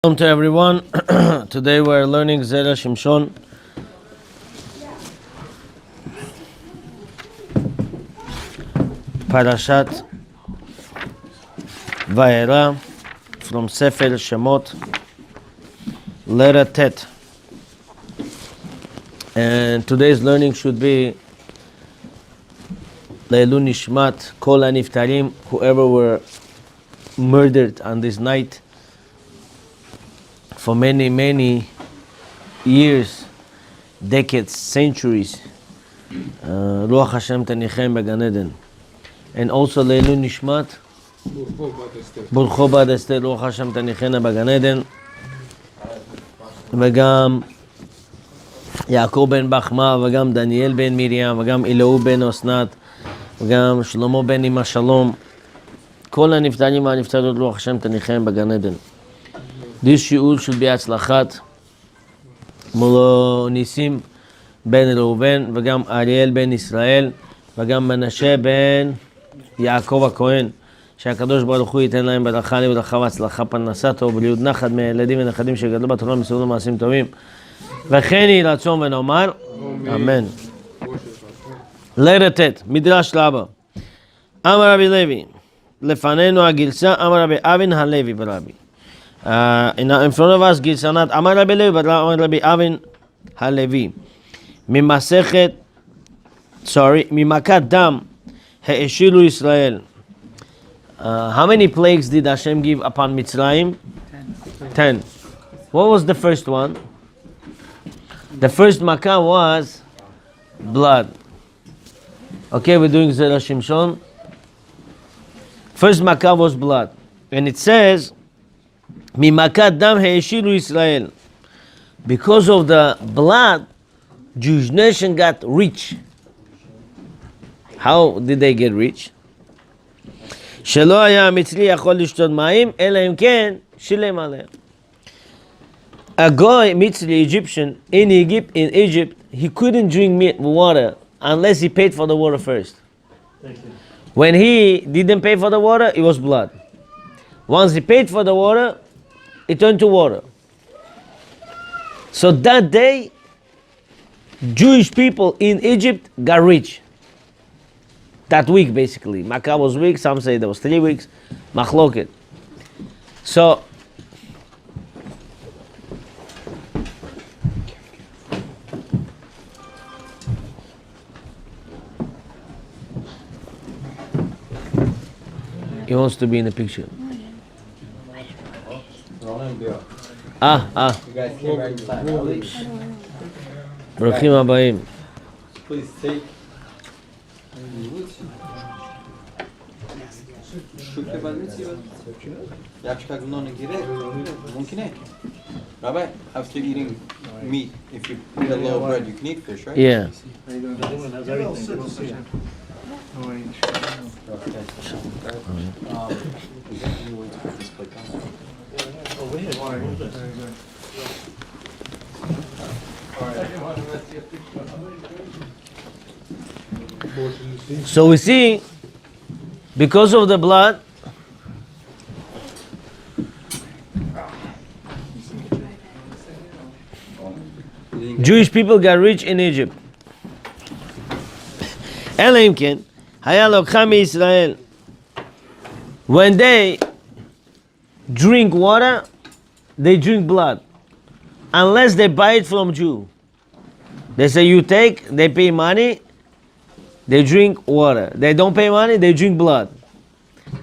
Welcome to everyone. Today we're learning Zera Shimshon. Parashat Vayera from Sefer Shemot, letter Tet. And today's learning should be Leilu Nishmat Kol HaNiftarim, whoever were murdered on this night for many years, decades, centuries. Ruach Hashem Tanichem Began Eden. And also Leilu Nishmat Burcho Bad Esther Ruach Hashem Tanichem Began Eden. וגם יעקב בן בחמה, וגם דניאל בן מרים, וגם אלוהו בן אסנת, וגם שלמה בן אמא שלום. כל הנפטרים והנפטרות רוח השם תניחם בגן עדן. This שיעור should be הצלחת מולו ניסים בן ראובן, וגם אריאל בן ישראל, וגם מנשה בן יעקב הכהן, שהקדוש ברוך הוא ייתן להם ברכה לברכה והצלחה, פרנסה טוב ובריאות נחת מהילדים ונכדים שגדלו בתורה ומסורים למעשים טובים, וכן יהי רצון ונאמר אמן. לילה ט', מדרש רבה. אמר רבי לוי, לפנינו הגרסה, אמר רבי אבין הלוי ברבי. In front of us גרסנת אמר רבי לוי, אמר רבי אבין הלוי. ממכת דם האשילו ישראל. How many plagues did Hashem give upon Mitzrayim? 10. What was the first one? The first Makkah was blood. Okay, we're doing Zera Shimshon. First Makkah was blood. And it says, Mimakat dam he'eshilu Israel. Because of the blood, Jewish nation got rich. How did they get rich? שלא היה המצרי יכול לשתות מים, אלא אם כן שילם עליהם. A guy, Mitzri, Egyptian, in Egypt, he couldn't drink water unless he paid for the water first. When he didn't pay for the water, it was blood. Once he paid for the water, it turned to water. So that day, Jewish people in Egypt got rich. That week, basically. Makkah was week, some say there was 3 weeks. Machloket. So, he wants to be in the picture. You guys came right inside. Bruchim habayim. Please take. Rabbi, after eating meat, if you eat a loaf of bread, you can eat fish, right? Yeah. So we see, because of the blood, Jewish people got rich in Egypt. Elimkin, Hayalokam Israel. When they drink water, they drink blood, unless they buy it from Jew. They say you take, they pay money, they drink water. They don't pay money, they drink blood.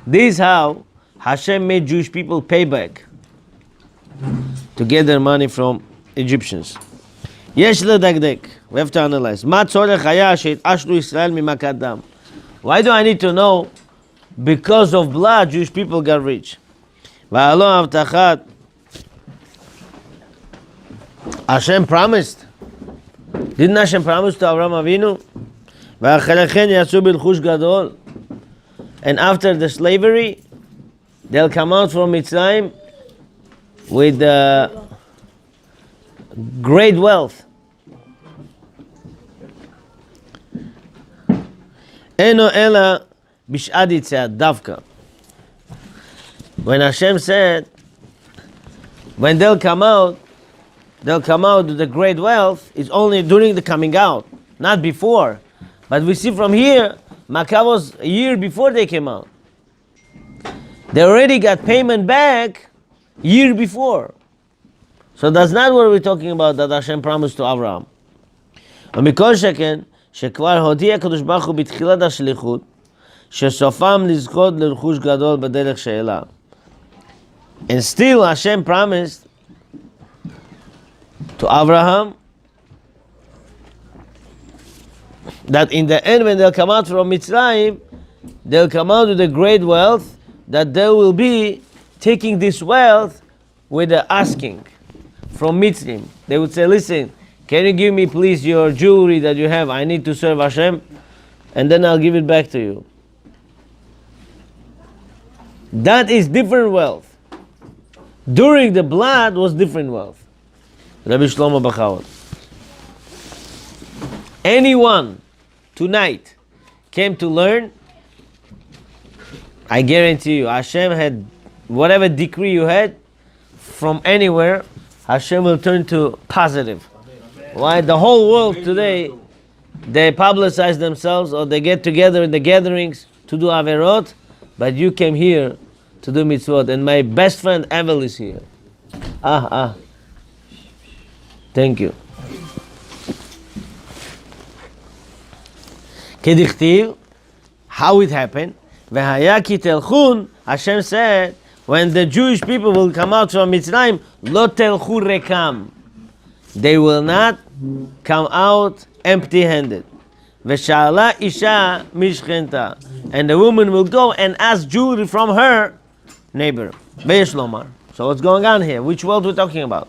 This is how Hashem made Jewish people pay back to get their money from Egyptians. Yesh ledagdek. We have to analyze. Ma tzorech haya she'itashlu Israel mimakat dam. Why do I need to know? Because of blood, Jewish people got rich. Va'alo avtachat. Hashem promised. Didn't Hashem promise to Avraham Avinu? Va'achalechen yatsu bilchush gadol. And after the slavery, they'll come out from Mitzrayim with great wealth. Eno ela bish'ad davka. When Hashem said when they'll come out with the great wealth. It's only during the coming out, not before. But we see from here, Makkah was a year before they came out. They already got payment back year before. So that's not what we're talking about that Hashem promised to Abraham. ומכל שכן, שכבר הודיע הקדוש ברוך הוא בתחילת השליחות, שסופם לזכות לרכוש גדול בדרך שאלה. And still Hashem promised to Abraham that in the end when they'll come out from Mitzrayim, they'll come out with a great wealth, that they will be taking this wealth with the asking from Mitzrayim. They would say, listen, can you give me please your jewelry that you have? I need to serve Hashem, and then I'll give it back to you. That is different wealth. During the blood was different wealth. Rabbi Shlomo Bachawat. Anyone tonight came to learn, I guarantee you, Hashem had whatever decree you had from anywhere, Hashem will turn to positive. Why? The whole world today, they publicize themselves or they get together in the gatherings to do averot, but you came here to do mitzvot. And my best friend Evel is here. Thank you. Kedichtiv, how it happened? V'haya telchun, Hashem said, when the Jewish people will come out from Mitzrayim, lo telchu rekam. They will not come out empty-handed. V'shala isha mishchenta. And the woman will go and ask jewelry from her neighbor. Ve'yesh lomar. So what's going on here? Which world we're talking about?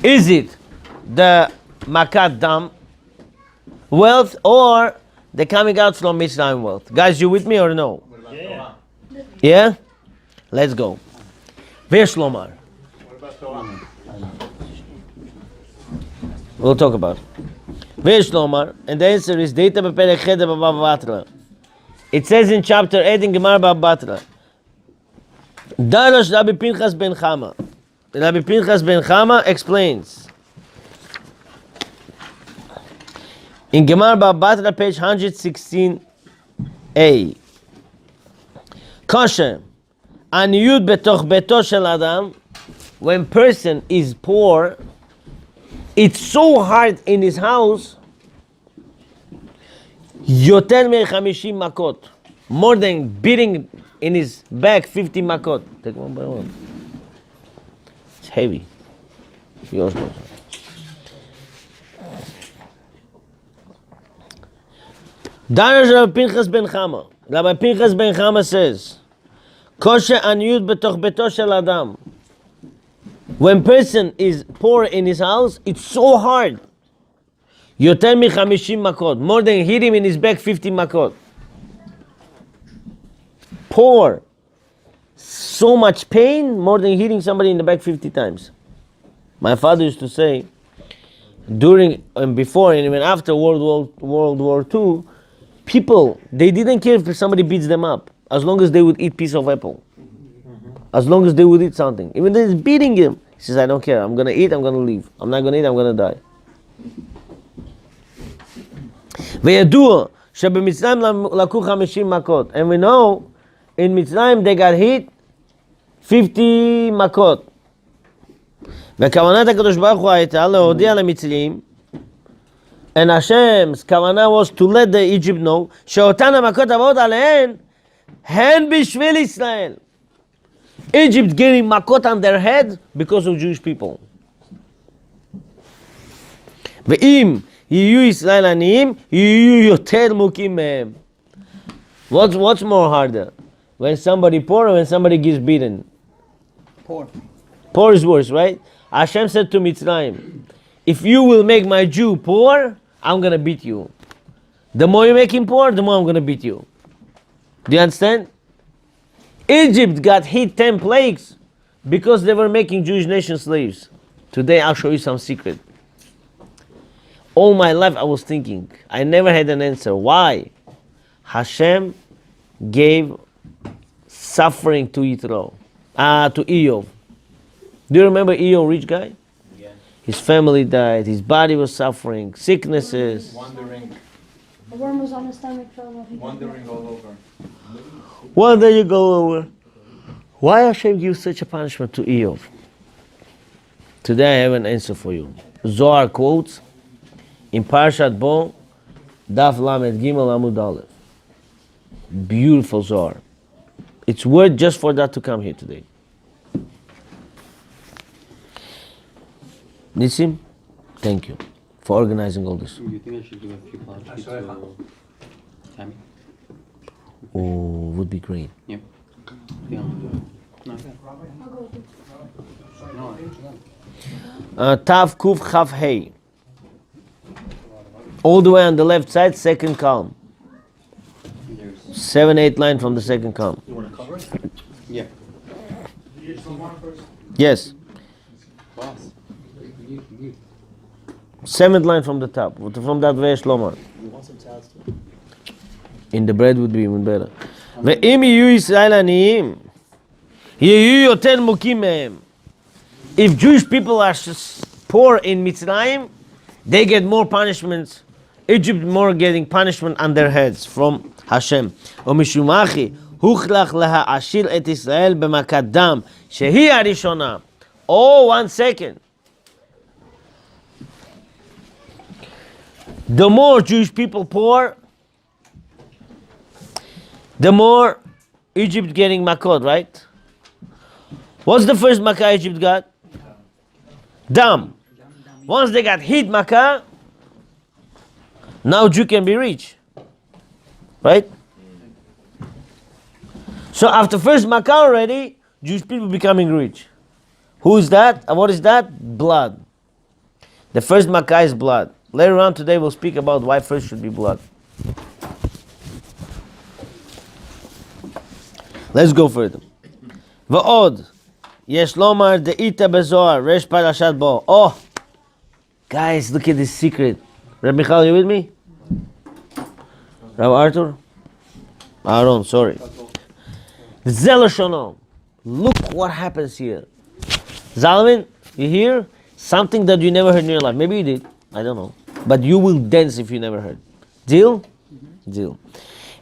Is it the Makat Dam wealth or the coming out from Mitzrayim wealth? Guys, you with me or no? Yeah. Yeah? Let's go. Ve'yesh lomar. What about Torah? We'll talk about it. Ve'yesh lomar, and the answer is Deita beperek cheder b'Bava Batra. It says in chapter 8 in Gemara Bava Batra, Darash Rabbi Pinchas ben Chama. Rabbi Pinchas ben Chama explains in Gemara Bava Batra, page 116a. Kosher, aniyut betoch beto shel adam. When person is poor, it's so hard in his house. Yoter me-50 makot, more than beating in his back 50 makot. Take one by one. It's heavy. Yours goes. Darash Rabbi Pinchas ben Chama. Rabbi Pinchas ben Chama says, Kosher aniyut betoch beto shel adam. When person is poor in his house, it's so hard. Yoter me-50 makot, more than hit him in his back 50 makot. Poor, so much pain, more than hitting somebody in the back 50 times. My father used to say, during and before and even after World War II, people, they didn't care if somebody beats them up, as long as they would eat piece of apple. As long as they would eat something. Even though it's beating him, he says, I don't care. I'm going to eat, I'm going to leave. I'm not going to eat, I'm going to die. וידוע שבמצרים לקחו 50 מכות. And we know, in Mitzrayim they got hit 50 מכות. וכוונת הקדוש ברוך הוא הייתה להודיע למצרים, and Hashem's כוונה was to let the Egypt know, שאותן המכות הבאות עליהן, הן בשביל ישראל. Egypt getting makot on their head because of Jewish people. ואם יהיו ישראל עניים, יהיו יותר מוכים מהם. What's more harder? When somebody poor or when somebody gets beaten? Poor. Poor is worse, right? Hashem said to Mitzrayim, if you will make my Jew poor, I'm going to beat you. The more you make him poor, the more I'm going to beat you. Do you understand? Egypt got hit 10 plagues because they were making Jewish nation slaves. Today I'll show you some secret. All my life I was thinking, I never had an answer. Why? Hashem gave suffering to Yitro, to Eov. Do you remember Eeyore, rich guy? Yeah. His family died. His body was suffering. Sicknesses. Wandering. A worm was on his stomach, fell off. Wandering all over. One day you go over. Why Hashem gives such a punishment to Eeyore? Today I have an answer for you. Zohar quotes in Parashat Bo, Daf Lamed Gimel Amud Aleph. Beautiful Zohar. It's worth just for that to come here today. Nissim, thank you for organizing all this. Do you think I should do a few apologies to Tammy? Oh, would be great. Yep. Yeah, I'll do it. No, okay. No, Tav Kuf Chav Hey. All the way on the left side, second column. there's 7-8 line from the second column. You want to cover it? yeah. Yes. Boss. 7th line from the top. From that way, Shlomo. You want some salads too? In the bread would be even better. ואם יהיו ישראל עניים, יהיו יותר מוכים מהם. If Jewish people are poor in Mitzrayim, they get more punishments. Egypt more getting punishment on their heads from Hashem. ומשום אחי, הוכלך להעשיר את ישראל במכת דם, שהיא הראשונה. Oh, 1 second. The more Jewish people poor, the more Egypt getting makot, right? What's the first makkah Egypt got? Dam. Once they got hit makkah, now Jew can be rich, right? So after first makkah already, Jewish people becoming rich. Who is that? And what is that? Blood. The first makkah is blood. Later on today we'll speak about why first should be blood. Let's go further. ועוד, יש לומר דאיתא בזוהר, רש פרשת בו. Oh, guys, look at this secret. Rabbi Michal, you with me? Rabbi Arthur? Aaron, sorry. Zera Shimshon. Look what happens here. Zalman, you hear? Something that you never heard in your life. Maybe you did. I don't know. But you will dance if you never heard. Deal? Deal.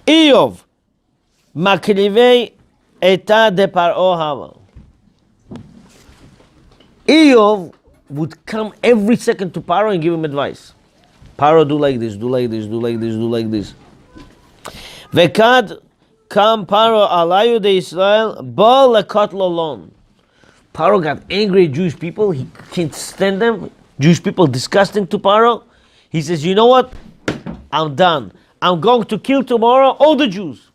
Eov. Makrivei eta de paro hava. Eov would come every second to Paro and give him advice. Paro, do like this, do like this, do like this, do like this. Vekad kam Paro alayu de Israel ba lekot lolon. Paro got angry at Jewish people. He can't stand them. Jewish people disgusting to Paro. He says, you know what? I'm done. I'm going to kill tomorrow all the Jews.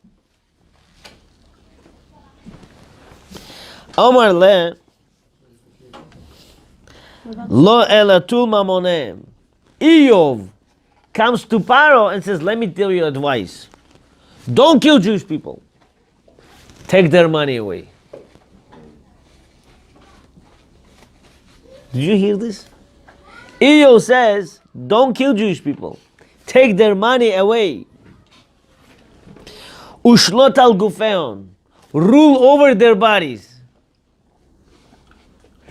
Omar le lo elatul mamonem. Eov comes to Paro and says, let me tell you advice. Don't kill Jewish people. Take their money away. Did you hear this? Eov says, don't kill Jewish people. Take their money away. Ushlot al gufeon. Rule over their bodies.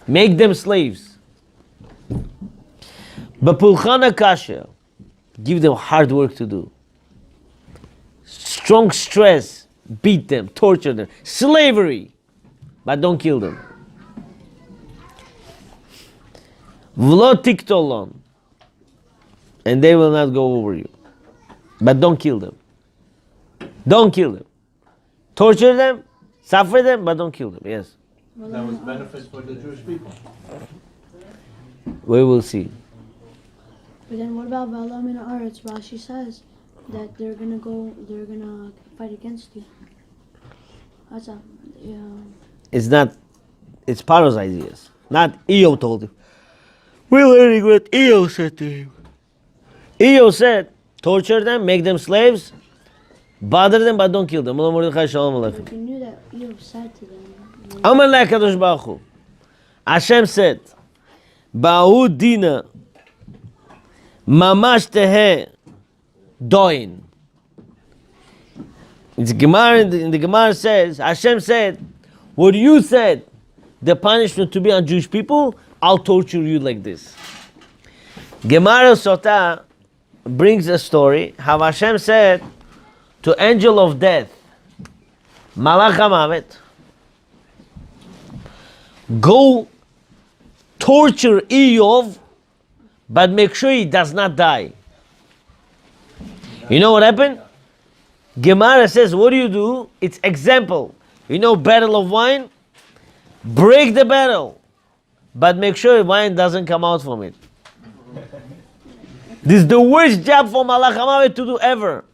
Make them slaves. Bapulchana kasha. Give them hard work to do. Strong stress. Beat them, torture them. Slavery. But don't kill them. V'lo tiktolon. And they will not go over you. But don't kill them. Don't kill them. Torture them, suffer them, but don't kill them. Yes. That was benefits for the Jewish people. We will see. But then what about Balaam and Aretz? Rashi says that they're gonna fight against you. What's up? Yeah. It's not, it's Paro's ideas. Not Eov told him. We're learning what Eov said to him. Eov said, torture them, make them slaves, bother them, but don't kill them. But you knew that you said to them. Amar le HaKadosh Baruch Hu. Hashem said, Ba'u dina mamash tehe doin. In the Gemara says, Hashem said, what you said, the punishment to be on Jewish people, I'll torture you like this. Gemara Sotah brings a story how Hashem said to angel of death, Malach HaMavet, go torture Eov, but make sure he does not die. You know what happened? Gemara says, what do? It's example. You know, battle of wine? Break the barrel, but make sure wine doesn't come out from it. This is the worst job for Malach HaMavet to do ever.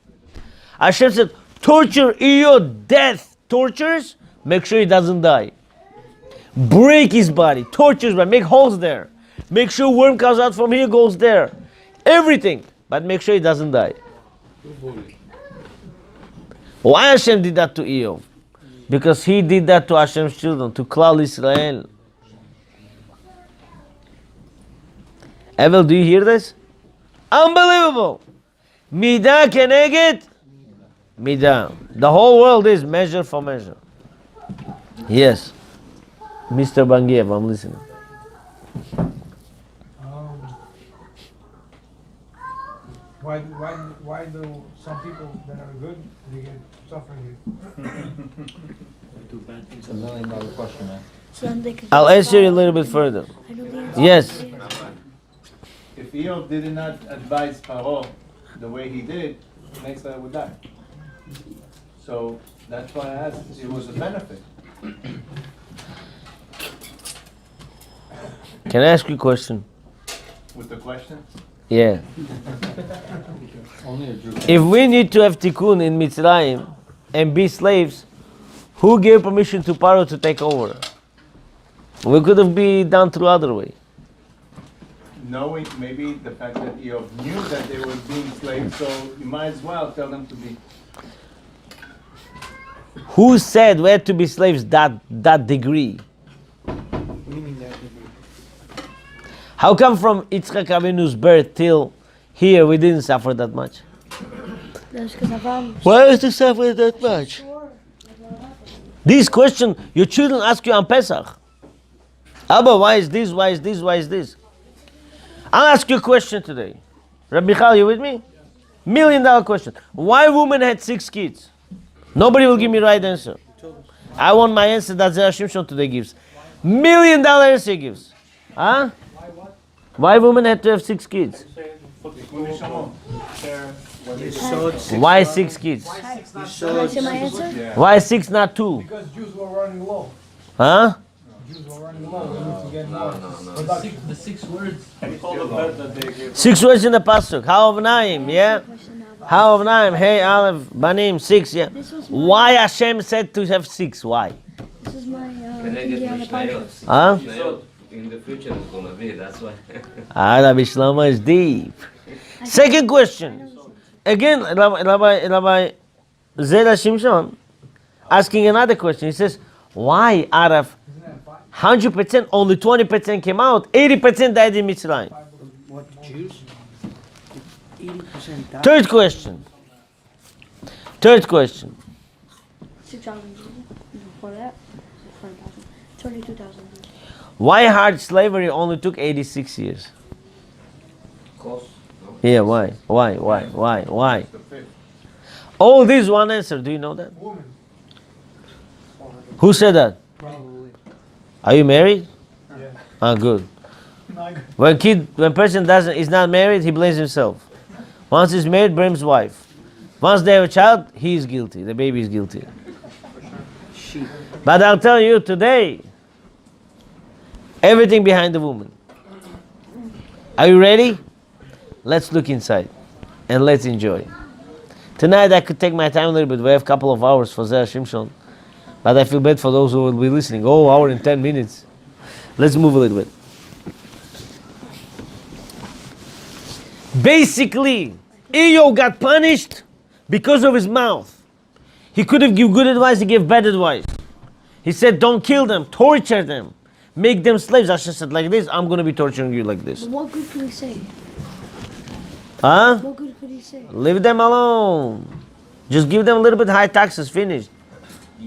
Hashem said, torture Eov, death, tortures, make sure he doesn't die. Break his body, torture his body, make holes there. Make sure worm comes out from here, goes there. Everything, but make sure he doesn't die. Why Hashem did that to Eov? Because he did that to Hashem's children, to Klal Israel. Evel, do you hear this? Unbelievable! Midah keneged midah. The whole world is measure for measure. Yes. Mr. Bangiev, I'm listening. Why do some people that are good, they get suffering? It's $1 million question, man. So then they could I'll answer you a little bit further. I know the answer. Yes. If Eov did not advise Paro the way he did, next time would die. So that's why I asked, it was a benefit. Can I ask you a question? With the question? Yeah. Only a Jew. If we need to have tikkun in Mitzrayim and be slaves, who gave permission to Paro to take over? We could have been done through other way. Knowing maybe the fact that Eov knew that they were being slaves, so you might as well tell them to be. Who said we had to be slaves that degree? How come from Yitzchak Avinu's birth till here we didn't suffer that much? That's because Abraham. Why is to suffer that much? This question your children ask you on Pesach. Abba, why is this? Why is this? Why is this? I'll ask you a question today. Rabbi Chaim, you with me? $1 million question. Why women had 6 kids? Nobody will give me the right answer. I want my answer that Zera Shimshon today gives. $1 million answer he gives. Huh? Why women had to have 6 kids? Why 6 kids? Can I say my answer? Why 6, not 2? Because Jews were running low. Huh? Jews were running low. They need to get more. The 6 words. We call the bird that they gave. 6 words in the pasuk. How of Naim, yeah? How of Naim? Hey, Aleph, Banim, 6, yeah? Why Hashem said to have 6? Why? This is my Keneged on the Mishnayot. podcast. Huh? Mishnayot. In the future it's gonna be, that's why. Rabbi Shlomo is deep. Second question. Again, Rabbi Zera Shimshon asking another question. He says, why out of 100%, only 20% came out, 80% died in Mitzrayim? What, Jews? 80% died. Third question. 6,000. Before that, 20,000. 22,000. Why hard slavery only took 86 years? Cost, no? Yeah, why? Why? All this one answer. Do you know that? Woman. Who said that? Probably. Are you married? Yeah. Ah, good. Not good. When person is not married, he blames himself. Once he's married, blames wife. Once they have a child, he is guilty. The baby is guilty. Sheep. But I'll tell you today, everything behind the woman. Are you ready? Let's look inside and let's enjoy. Tonight I could take my time a little bit. We have a couple of hours for Zera Shimshon. But I feel bad for those who will be listening. Oh, hour and 10 minutes. Let's move a little bit. Basically, Eov got punished because of his mouth. He could have given good advice, he gave bad advice. He said, don't kill them, torture them, make them slaves. Hashem said, like this, I'm going to be torturing you like this. But what good could he say? Huh? What good could he say? Leave them alone. Just give them a little bit high taxes, finished.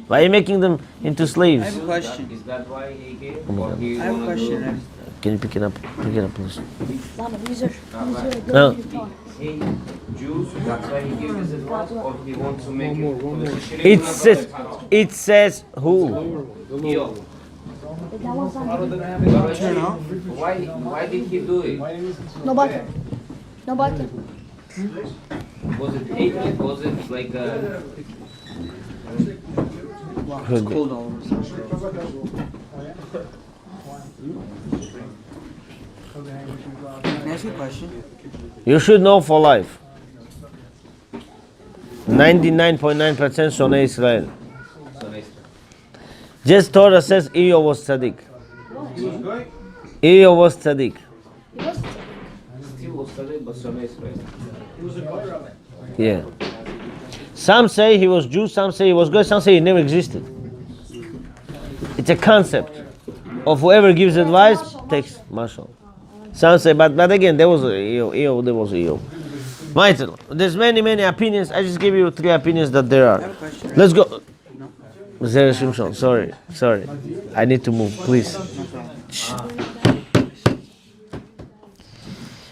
Why are you making them into I slaves? have a question. Is that why he gave? Or he I have a wanna do- question. Can you pick it up? Pick it up, please. Lama, these are No. ability to talk. He Jews, that's why he gave his advice, or he wants to make it. It says who? Yo, That one's on. Turn off. why did he do it? No button. No button. Was it hate? Was it like Wow, it's cold all over. Can I ask you a question? You should know for life. 99.9% Shonei Israel. so nice? Just Torah says Eeyov was tzaddik. Eeyov was tzaddik. Still was studied, but so nice, right? Yeah. Some say he was Jew, some say he was good, some say he never existed. It's a concept of whoever gives advice takes marshal. Some say, but again, there was Eeyov, there was Eeyov. Michael, there's many opinions. I just give you 3 opinions that there I are. have a question. Let's go. Zera Shimshon, sorry. I need to move, please.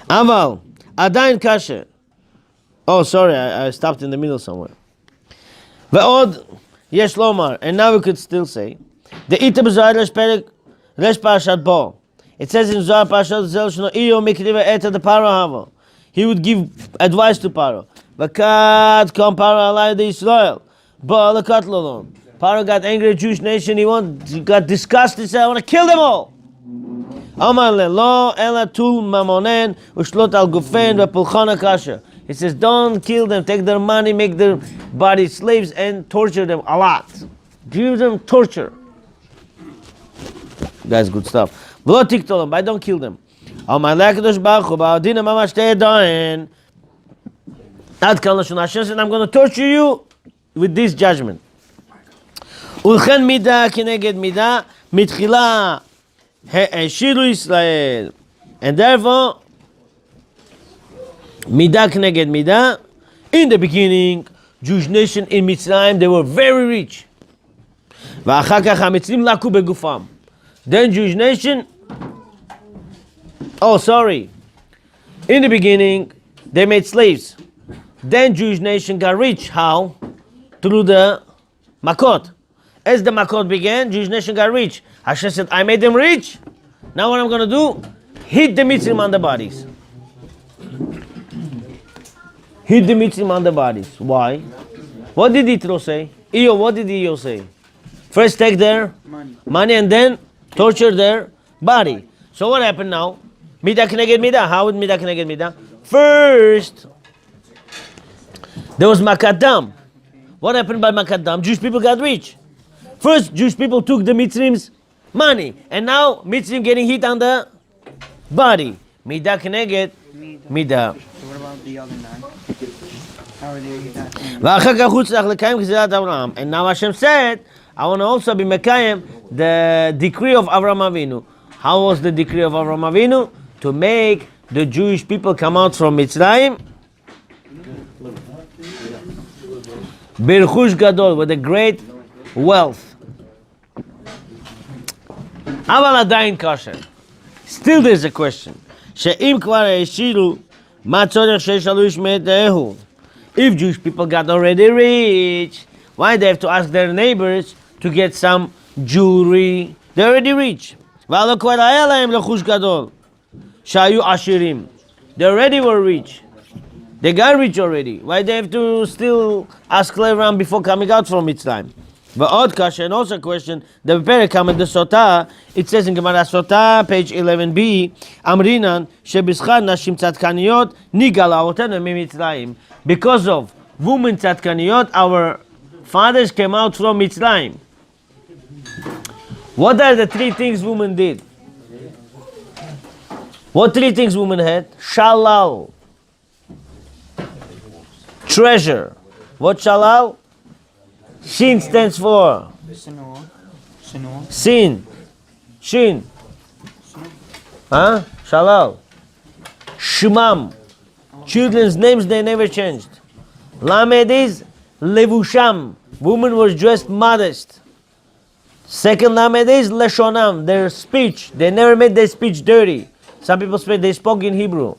Aval, Adain Kasher. Oh, sorry, I stopped in the middle somewhere. Ve'od, Yesh Lomar, and now we could still say, the Ita B'Zohar Resh Parashat Bo. It says in Zohar Parashat Zel Shno Iyo Mikriva Eta the Paro Havo. He would give advice to Paro. Vakat kom Paro Alai de Israel. Bo Alakat Lolon. Paro got angry at Jewish nation. He got disgusted. He said, I want to kill them all. Amar le lo ela tul mamonen ushlot al gufen vepulchana kasher. He says, don't kill them. Take their money, make their body slaves, and torture them a lot. Give them torture. That's good stuff. V'lo tiktol them, but don't kill them. Amar le HaKadosh Baruch Hu ba'odina mamash te'edain. Ad kan lashon Hashem said, I'm going to torture you with this judgment. Ulchen midah kineged midah mitchila he'eshiru Yisrael. And therefore, midah kineged midah. In the beginning, Jewish nation in Mitzrayim, they were very rich. V'achar kach ha'mitzrim laku begufam. Then Jewish nation, in the beginning, they made slaves. Then Jewish nation got rich. How? Through the Makot. As the Makot began, Jewish nation got rich. Hashem said, I made them rich. Now what I'm going to do? Hit the Mitzrim on the bodies. Hit the Mitzrim on the bodies. Why? What did Yitro say? What did Eeyov say? First take their money and then torture their body. So what happened now? Midah keneged midah. How would midah keneged midah? First, there was Makadam. What happened by Makadam? Jewish people got rich. First, Jewish people took the Mitzrim's money. And now, Mitzrim getting hit on the body. Midah keneged midah. So what about the other 9? How are they? And now Hashem said, I want to also be Mekayim, the decree of Avraham Avinu. How was the decree of Avraham Avinu? To make the Jewish people come out from Mitzrayim Birchush Gadol, with a great wealth. Aval adayin kasher. Still there's a question. She'im kvar eshiru, ma tzorech she'shalu ishmei te'ehu. If Jewish people got already rich, why they have to ask their neighbors to get some jewelry? They're already rich. V'alo kvar haya lahem lechush gadol. Shayu ashirim. They already were rich. They got rich already. Why they have to still ask everyone before coming out from Mitzrayim? V'od kasha, and also a question, the Perek in the Sotah, it says in Gemara Sotah, page 11b, Amrinan, shebischar nashim tzadkaniyot, nigala otenu mitzrayim. Because of women tzadkaniyot, our fathers came out from Mitzrayim. What are the 3 things women did? What 3 things women had? Shalal. Treasure. What shalal? Shin stands for sin. Shin. Huh? Shalal. Shemam. Children's names they never changed. Lamed is levusham. Woman was dressed modest. Second lamed is leshonam, their speech. They never made their speech dirty. Some people say they spoke in Hebrew.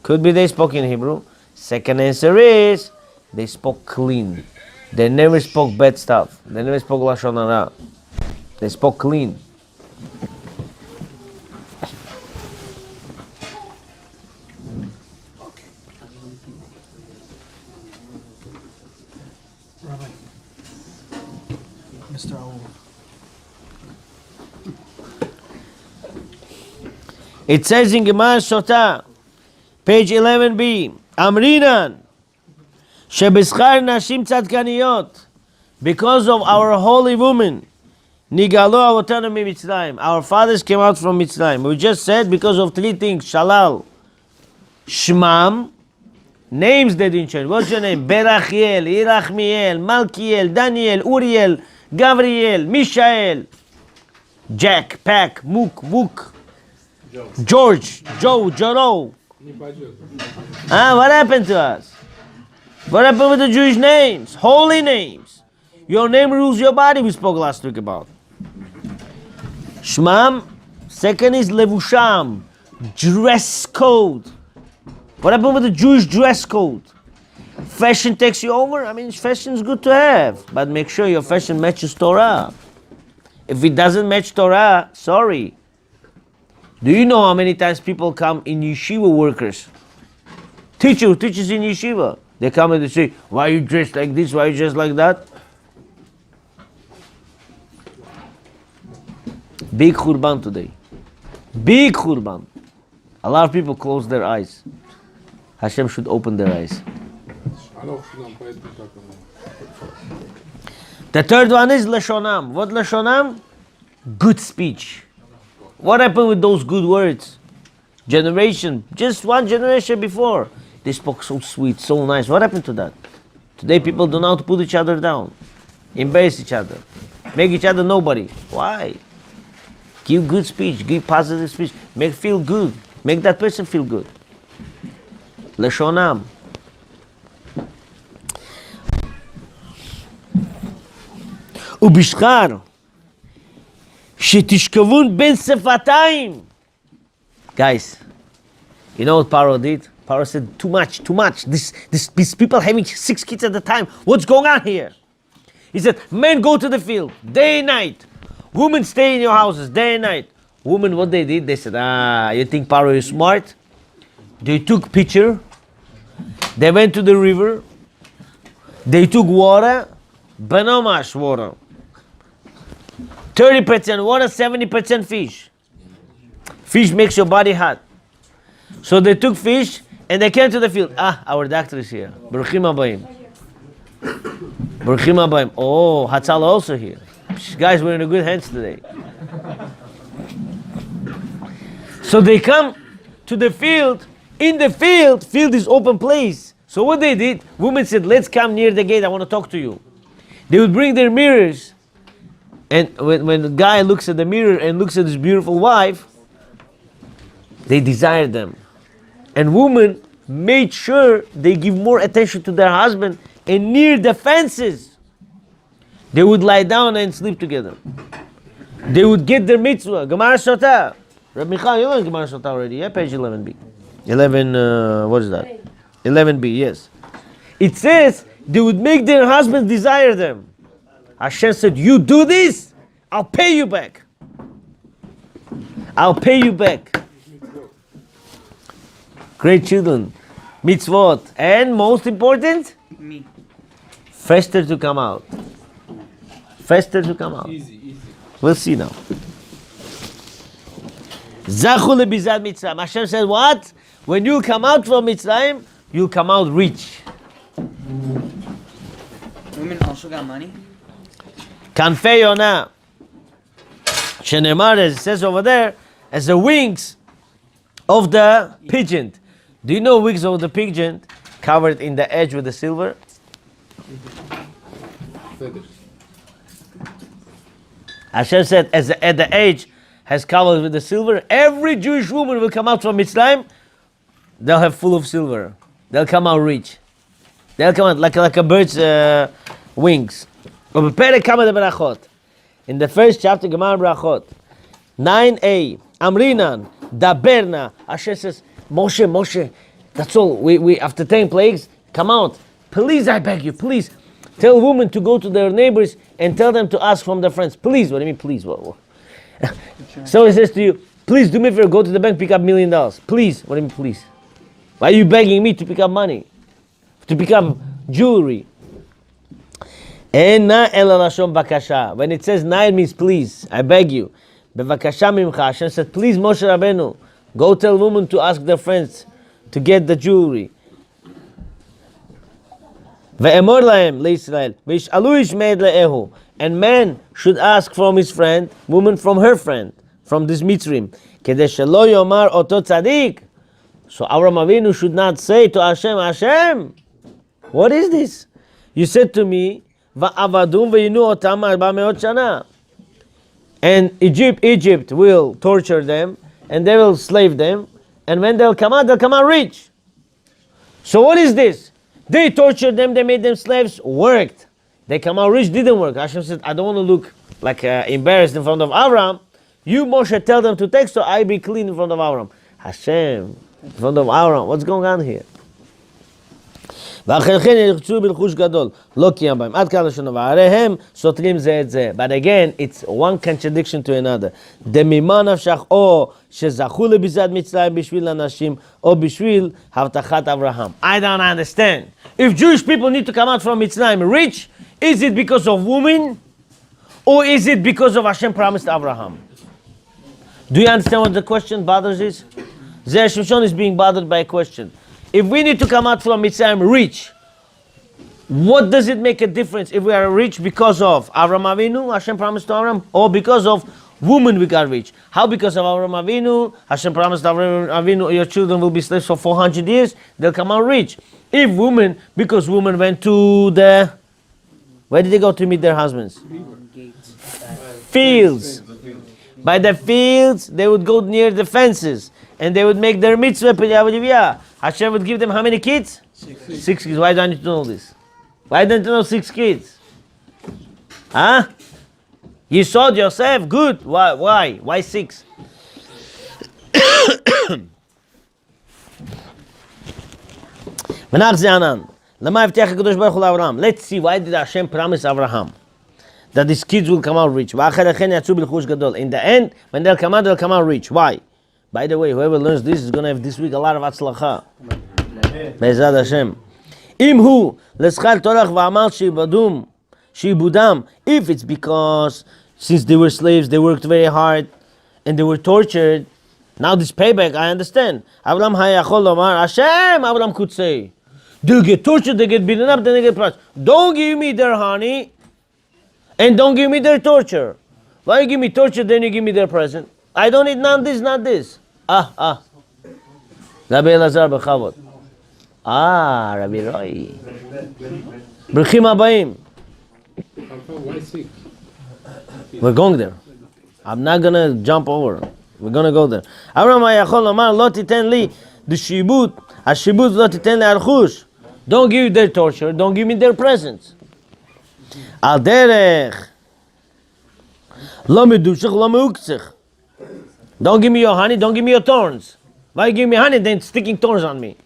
Could be they spoke in Hebrew. Second answer is they spoke clean. They never spoke bad stuff. They never spoke lashon hara. They spoke clean. Rabbi. Mr. Owl. It says in Gemara Sota, page 11b, Amrinan, Shebeschar Nashim Tzadkaniyot, because of our holy woman, Nigalo Avotanu Mitzrayim, our fathers came out from Mitzrayim. We just said because of three things, Shalal, Shmam, names they didn't change. What's your name? Berachiel, Irachmiel, Malkiel, Daniel, Uriel, Gavriel, Mishael, Jack, Pack, Mook, Wook, George, Joe, Joro. What happened to us? What happened with the Jewish names? Holy names. Your name rules your body, we spoke last week about. Shmam. Second is Levusham, dress code. What happened with the Jewish dress code? Fashion takes you over? I mean, fashion is good to have, but make sure your fashion matches Torah. If it doesn't match Torah, sorry. Do you know how many times people come in yeshiva workers? Teachers in yeshiva. They come and they say, why are you dressed like this? Why are you dressed like that? Big khurban today. Big khurban. A lot of people close their eyes. Hashem should open their eyes. The third one is Lashonam. What Lashonam? Good speech. What happened with those good words? Generation, just one generation before, they spoke so sweet, so nice. What happened to that? Today people don't know how to put each other down, embarrass each other, make each other nobody. Why? Give good speech, give positive speech, make feel good, make that person feel good. Leshonam. Ubishkar. Shetishkavun ben sefatayim. Guys, you know what Paro did? Paro said, too much. These people having 6 kids at a time. What's going on here? He said, men go to the field, day and night. Women stay in your houses, day and night. Women, what they did? They said, you think Paro is smart? They took pitcher, they went to the river, they took water, benomash water. 30% water, 70% fish. Fish makes your body hot. So they took fish and they came to the field. Our doctor is here. Baruchim Abayim. Baruchim Abayim. Oh, Hatzal also here. Guys, we're in a good hands today. So they come to the field. In the field is open place. So what they did, women said, let's come near the gate, I want to talk to you. They would bring their mirrors. And when the guy looks at the mirror and looks at his beautiful wife, they desire them. And women made sure they give more attention to their husband, and near the fences, they would lie down and sleep together. They would get their mitzvah. Gemara Sota. Rabbi Chaim, you learned Gemara Sota already, yeah? Page 11b. 11, what is that? 11b, yes. It says they would make their husbands desire them. Hashem said, you do this, I'll pay you back. I'll pay you back. Great children, mitzvot, and most important, Me. faster to come out. Faster to come out. Easy. We'll see now. Zachu lebizad Mitzrayim. Hashem said, what? When you come out from Mitzrayim, you come out rich. Women also got money? Kanfei Yonah. Shenemar, as it says over there, as the wings of the pigeon. Do you know wings of the pigeon covered in the edge with the silver? Hashem said, as at the edge has covered with the silver, every Jewish woman will come out from Mitzrayim, they'll have full of silver. They'll come out rich. They'll come out like a bird's wings. ובפרק כמה לברכות. In the first chapter, Gemara Brachot, 9a, Amrinan, Daberna, Hashem says, Moshe, that's all. We after 10 plagues, come out. Please, I beg you, please. Tell women to go to their neighbors and tell them to ask from their friends. Please, what do you mean, please? What? So he says to you, please do me a favor, go to the bank, pick up $1 million. Please, what do you mean, please? Why are you begging me to pick up money? To pick up jewelry? When it says na, it means please, I beg you. Hashem said, please Moshe Rabbeinu, go tell women to ask their friends to get the jewelry. And man should ask from his friend, woman from her friend, from this Mitzrim. So Avraham Avinu should not say to Hashem, what is this? You said to me, and Egypt will torture them, and they will slave them, and when they'll come out rich. So what is this? They tortured them, they made them slaves, worked. They come out rich, didn't work. Hashem said, I don't want to look like embarrassed in front of Avram. You, Moshe, tell them to take, so I be clean in front of Avram. Hashem, in front of Avram, what's going on here? But again, it's one contradiction to another. I don't understand. If Jewish people need to come out from Mitzrayim rich, is it because of women, or is it because of Hashem promised Abraham? Do you understand what the question bothers is? Zera Shimshon is being bothered by a question. If we need to come out from Mitzrayim rich, what does it make a difference if we are rich because of Avraham Avinu, Hashem promised to Avraham, or because of women we got rich? How because of Avraham Avinu, Hashem promised Avraham Avinu, your children will be slaves for 400 years, they'll come out rich. If women, because women went to the, where did they go to meet their husbands? Fields. By the fields, they would go near the fences, and they would make their mitzvah. Hashem would give them how many kids? 6 kids. Why don't you know this? Why don't you know 6 kids? Huh? You saw Yosef? Good. Why? Why 6? Let's see, why did Hashem promise Abraham that his kids will come out rich? In the end, when they'll come out rich. Why? By the way, whoever learns this is going to have this week a lot of atzlacha. Be'ezrat Hashem. Imhu l'schal torach v'amal sheibudam. If it's because since they were slaves, they worked very hard and they were tortured, now this payback, I understand. Abraham hayachol lomar Hashem. Abraham could say, they'll get tortured, they get beaten up, then they get punished. Don't give me their honey, and don't give me their torture. Why you give me torture, then you give me their present? I don't need none this, not this. Rabbi Elazar Bechavot. Rabbi Roy. Bruchim Abayim. We're going there. I'm not going to jump over. We're going to go there. Abraham hayachol lomar lo titen li d'shibut, hashibut lo titen li archush. Don't give me their torture, don't give me their presents. Al derech lo medushach lo meuktzich. Don't give me your honey, don't give me your thorns. Why you give me honey, then sticking thorns on me?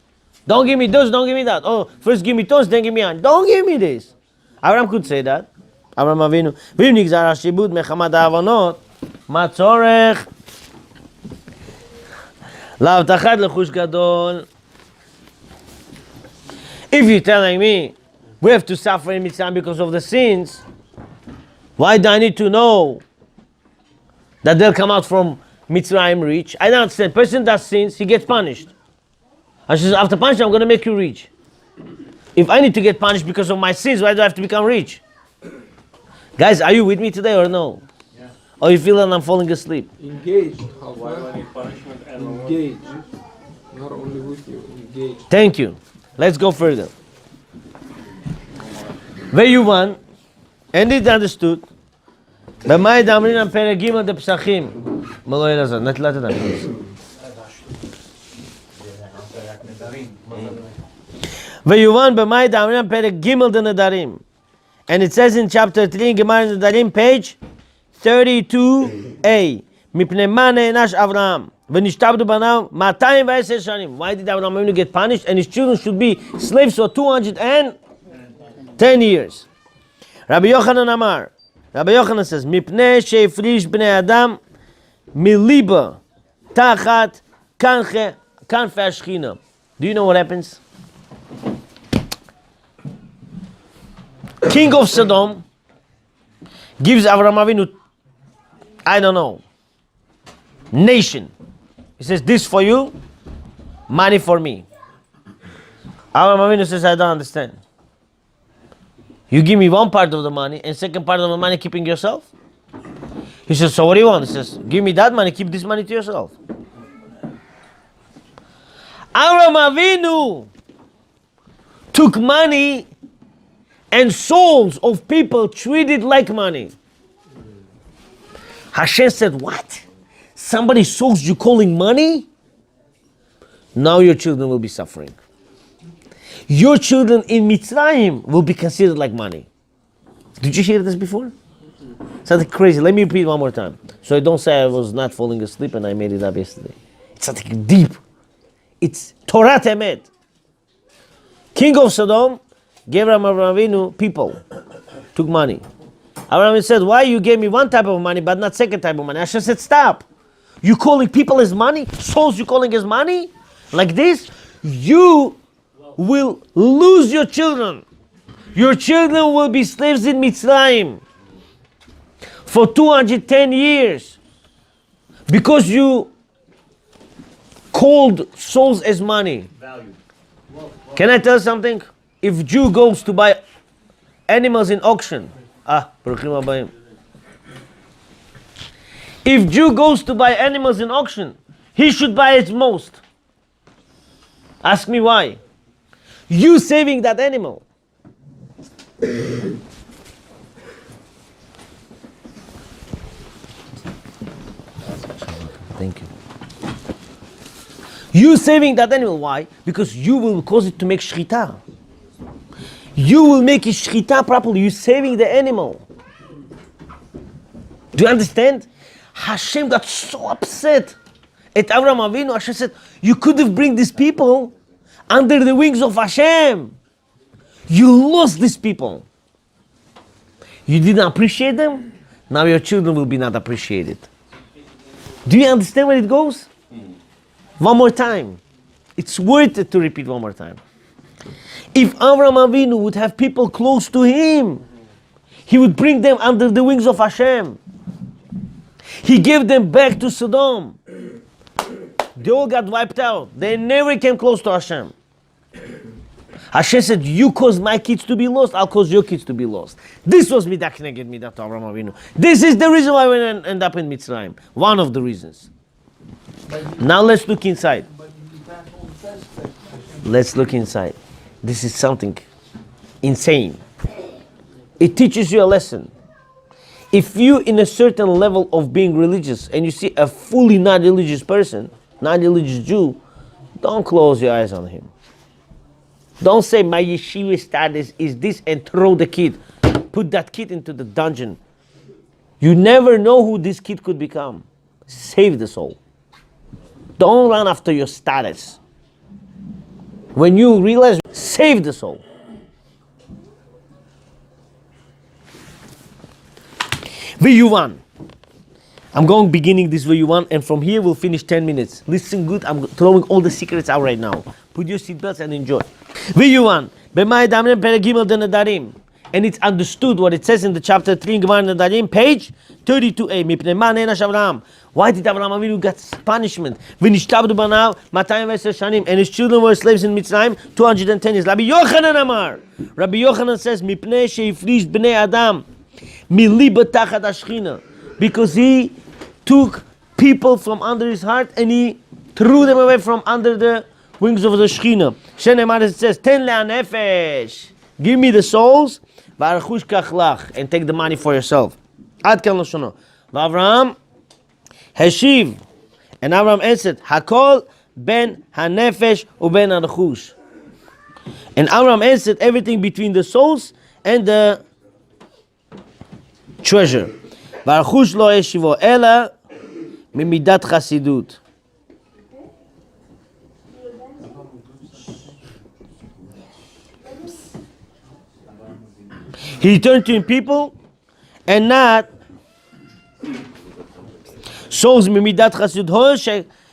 Don't give me this, don't give me that. Oh, first give me thorns, then give me honey. Don't give me this. Abraham could say that. Abraham Avinu. V'im nigzar hashibut mechamad ha'avonot, ma tzorech l'avtachat lechush gadol. If you're telling me we have to suffer in Mitzrayim because of the sins, why do I need to know that they'll come out from Mitzrayim rich? I don't understand. Person does sins, he gets punished. I says, after punishment, I'm going to make you rich. If I need to get punished because of my sins, why do I have to become rich? Guys, are you with me today or no? Yeah. Or you feel that I'm falling asleep? Engaged. Engaged. Not only with you, engaged. Thank you. Let's go further. Veyuvan, and it understood. במאי דאמרין על פרק ג' דפסחים. מלא אלעזר, נטלת את ויובן במאי דאמרינן פרק ג' דנדרים. And it says in chapter 3 in Gemara Nedarim, page 32a. מפני מה נענש אברהם? ונשתעבדו בניו 210 שנים. Why did Abraham Avinu get punished? And his children should be slaves for 210 years. Rabbi Yochanan Amar. Rabbi Yochanan says, מפני שהפריש בני אדם מליבה תחת כנפי השכינה. Do you know what happens? King of Sodom gives Avraham Avinu, I don't know, nation. He says, this for you, money for me. Avraham Avinu says, I don't understand. You give me one part of the money and second part of the money keeping yourself? He says, so what do you want? He says, give me that money, keep this money to yourself. Avraham Avinu took money and souls of people treated like money. Hashem said, what? Somebody's souls you calling money? Now your children will be suffering. Your children in Mitzrayim will be considered like money. Did you hear this before? Something crazy. Let me repeat one more time. So I don't say I was not falling asleep and I made it up yesterday. It's something deep. It's Torah Temet. King of Sodom gave Avraham Avinu people, took money. Avraham said, why you gave me one type of money but not second type of money? Hashem said, stop. You calling people as money? Souls you calling as money? Like this? You will lose your children. Your children will be slaves in Mitzrayim for 210 years because you called souls as money. Can I tell you something? If Jew goes to buy animals in auction, if Jew goes to buy animals in auction, he should buy it most. Ask me why. You saving that animal. Thank you. You saving that animal. Why? Because you will cause it to make shlita. You will make it shlita properly. You saving the animal. Do you understand? Hashem got so upset at Avraham Avinu. Hashem said, you could have bring these people under the wings of Hashem. You lost these people. You didn't appreciate them. Now your children will be not appreciated. Do you understand where it goes? One more time. It's worth it to repeat one more time. If Avraham Avinu would have people close to him, he would bring them under the wings of Hashem. He gave them back to Sodom. They all got wiped out. They never came close to Hashem. Hashem said, you caused my kids to be lost, I'll cause your kids to be lost. This was Midah Kneged Midah to Avraham Avinu. This is the reason why we end up in Mitzrayim. One of the reasons. Now let's look inside. Let's look inside. This is something insane. It teaches you a lesson. If you in a certain level of being religious and you see a fully not religious person, not religious Jew, don't close your eyes on him. Don't say my yeshiva status is this and throw the kid. Put that kid into the dungeon. You never know who this kid could become. Save the soul. Don't run after your status. When you realize, save the soul. V'yuvan. I'm going beginning this V'yuvan and from here we'll finish 10 minutes. Listen good, I'm throwing all the secrets out right now. Put your seatbelts and enjoy. V'yuvan. B'mai damrim perek gimel denadarim. And it's understood what it says in the chapter 3 in Gemara Nedarim, page 32a. Mipnei ma ne'enash Avraham. Why did Avraham Avinu get punishment? V'nishtabdu banav 210 shanim. And his children were slaves in Mitzrayim 210 years. Rabbi Yochanan Amar. Rabbi Yochanan says, Mipnei she'ifrish bnei Adam miliba tachat hashchina. Because he took people from under his heart and he threw them away from under the wings of the Shechina. Shenemar, it says, Ten le'anefesh. Give me the souls, and take the money for yourself. Ad kan loshono. Avraham Heshiv, and Avraham answered, Hakol ben hanefesh uben harechush. And Abraham answered, everything between the souls and the treasure. והרכוש לא ישיבו, אלא ממידת חסידות. He returned to people and not souls mimidat chassid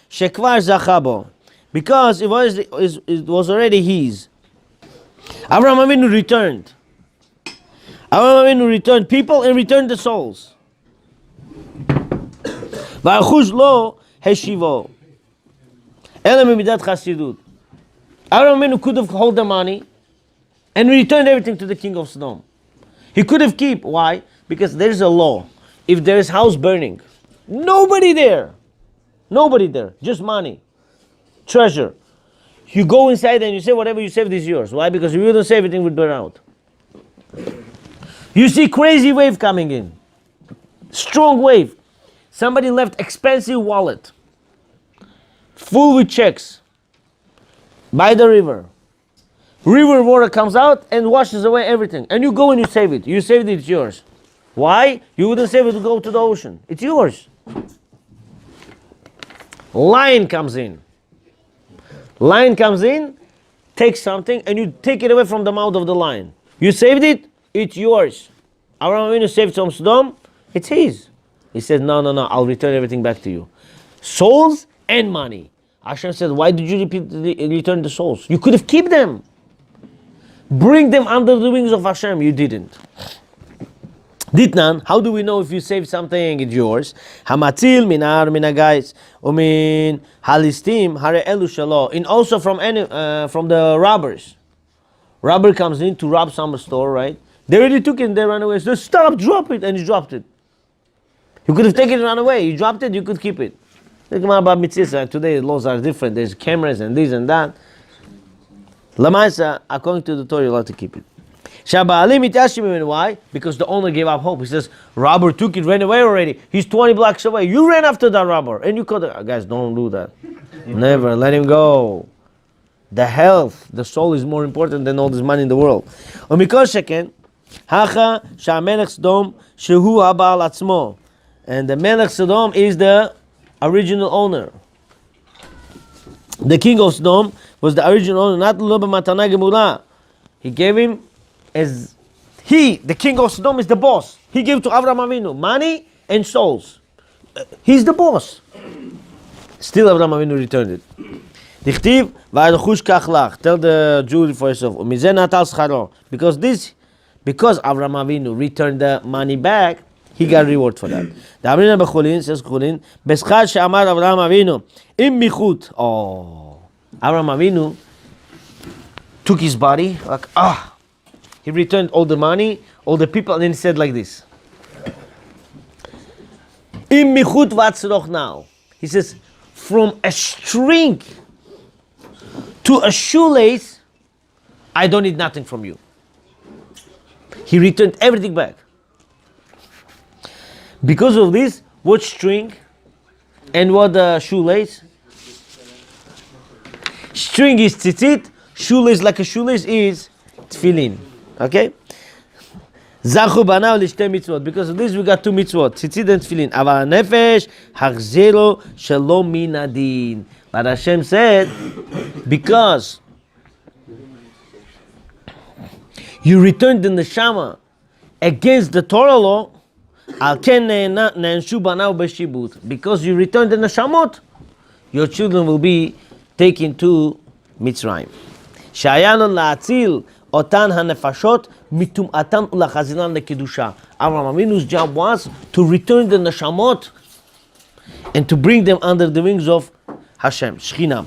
shekvar zachabo, because it was already his. Abraham Avinu returned. Abraham Avinu returned people and returned the souls. V'achush lo heshivo ela mimidat chassidut. Abraham Avinu could have held the money and returned everything to the king of Sodom. He could have kept. Why? Because there is a law. If there is house burning, nobody there, just money, treasure. You go inside and you say whatever you saved is yours. Why? Because if you don't save, everything would burn out. You see crazy wave coming in, strong wave. Somebody left expensive wallet, full with checks, by the river. River water comes out and washes away everything. And you go and you save it. You saved it, it's yours. Why? You wouldn't save it to go to the ocean. It's yours. Lion comes in. Lion comes in, takes something, and you take it away from the mouth of the lion. You saved it, it's yours. Abraham Avinu saved from Sodom, it's his. He said, no, I'll return everything back to you. Souls and money. Hashem said, why did you return the souls? You could have kept them. Bring them under the wings of Hashem. You didn't. Ditnan, how do we know if you save something, it's yours? Hamatzil minar minagais umin halistim hare elu shalo. And also from the robbers. Robber comes in to rob some store, right? They already took it and they ran away. So stop, drop it, and he dropped it. You could have taken it and run away. You dropped it, you could keep it. Think about mitzvahs. Today the laws are different. There's cameras and this and that. Lamaisa, according to the Torah, you're allowed to keep it. Why? Because the owner gave up hope. He says, robber took it, ran away already. He's 20 blocks away. You ran after that robber. And you caught it. Guys, don't do that. Never. Let him go. The health, the soul is more important than all this money in the world. And the Melech Sodom is the original owner. The king of Sodom was the original owner, not Matana Gemula. He gave him as the king of Sodom is the boss. He gave to Avraham Avinu money and souls. He's the boss. Still Avraham Avinu returned it. Dichtiv v'aduchush kach lach. Tell the Jew for yourself. Because Avraham Avinu returned the money back, he got reward for that. The Amrina B'Chulin says Chulin Beschad she'amar Avraham Avinu im michut. Oh, Avraham Avinu took his body like he returned all the money, all the people, and then he said like this. Im michut v'atzroch now. He says, from a string to a shoelace, I don't need nothing from you. He returned everything back. Because of this, what string and what shoelace? String is tzitzit, shoelace like a shoelace is tefillin. Okay? Zachu banav l'shtei mitzvot. Because of this, we got two mitzvot, tzitzit and tefillin. Aval nefesh hachzero shalom min adin. But Hashem said, because you returned the neshama against the Torah law, because you returned the neshamot, your children will be taken to Mitzrayim. Shayano la'atzil otan hanefashot mitum'atan ulachazilon lekedusha. Avraham Avinu's job was to return the neshamot and to bring them under the wings of Hashem, Shechinah.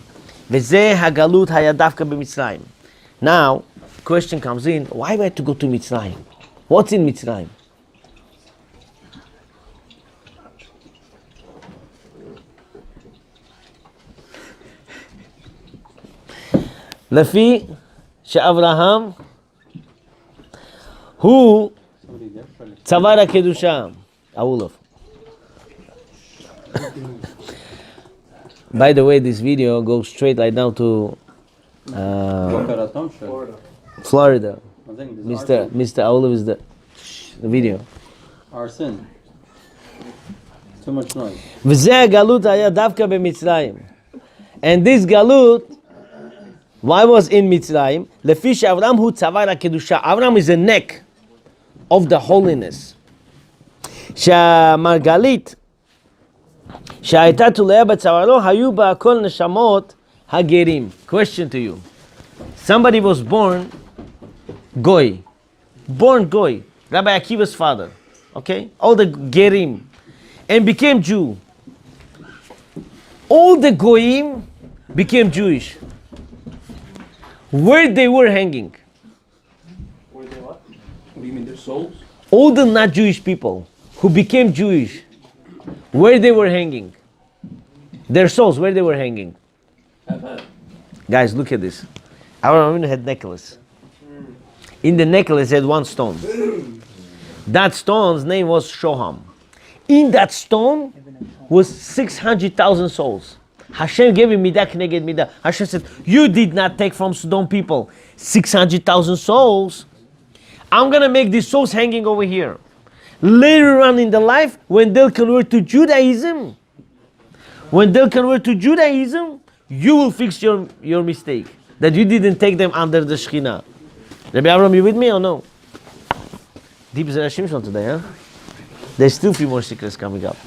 V'zeh hagalut hayadavka b'Mitzrayim. Now, question comes in: why we had to go to Mitzrayim? What's in Mitzrayim? לפי שאברהם הוא צוואר הקדושה. Akilov. By the way, this video goes straight right now to Florida. I'm saying this is Mr. Olive is the video. our sin. Too much noise. וזה הגלות היה דווקא במצרים. And this galut, why was in מצרים? לפי שאברהם הוא צוואר הקדושה. Abraham is the neck of the holiness. שהמרגלית שהייתה תלויה בצווארו, היו בה כל נשמות הגרים. Question to you. Somebody was born goy. Born goy. Rabbi Akiva's father. Okay? All the gerim. And became Jew. All the goyim became Jewish. Where they were hanging. What do you mean, their souls? All the not Jewish people who became Jewish, where they were hanging. Their souls, where they were hanging. Guys, look at this. Abraham had necklace. In the necklace had one stone. That stone's name was Shoham. In that stone was 600,000 souls. Hashem gave him midah k'neged midah. Hashem said, you did not take from Sodom people 600,000 souls. I'm going to make these souls hanging over here. Later on in the life, when they'll convert to Judaism, you will fix your mistake. That you didn't take them under the Shekhinah. Rabbi Abraham, you with me or no? Deep Zera Shimshon today, huh? There's still a few more secrets coming up.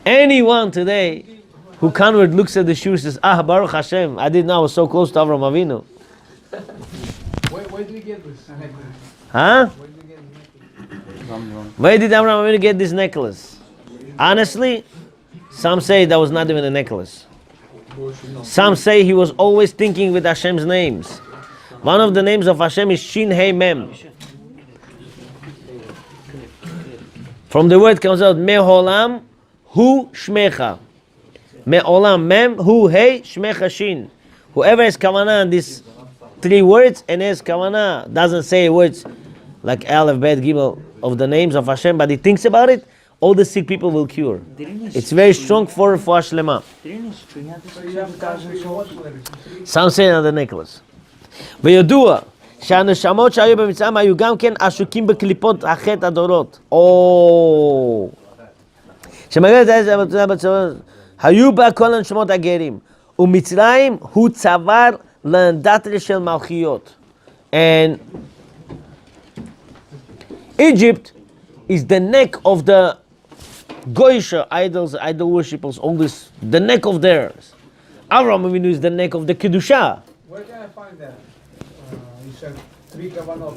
Anyone today who convert looks at the shoe and says, Baruch Hashem, I didn't know I was so close to Avraham Avinu. Where do you get this? Huh? Where do you get this? Where did Avraham Avinu get this necklace? Honestly, some say that was not even a necklace. Some say he was always thinking with Hashem's names. One of the names of Hashem is Shin Hey Mem. From the word comes out Me'olam Hu Shmecha. Me'olam Mem Hu Hey Shmecha Shin. Whoever has kavanah on these three words and has kavanah, doesn't say words like Aleph, Bet, Gimel of the names of Hashem, but he thinks about it, all the sick people will cure. It's very strong for Shlema. Some say on the necklace. וידוע שהנשמות שהיו במצרים היו גם כן עשוקים בקליפות החטא הדורות. היו בה כל הנשמות הגרים. ומצרים הוא צוואר לאנדרטה של מלכיות. And Egypt is the neck of the Goyish idols, idol worshippers, all this, the neck of theirs. Avraham Avinu is the neck of the Kedusha. Where can I find that? You said 3 kavanot.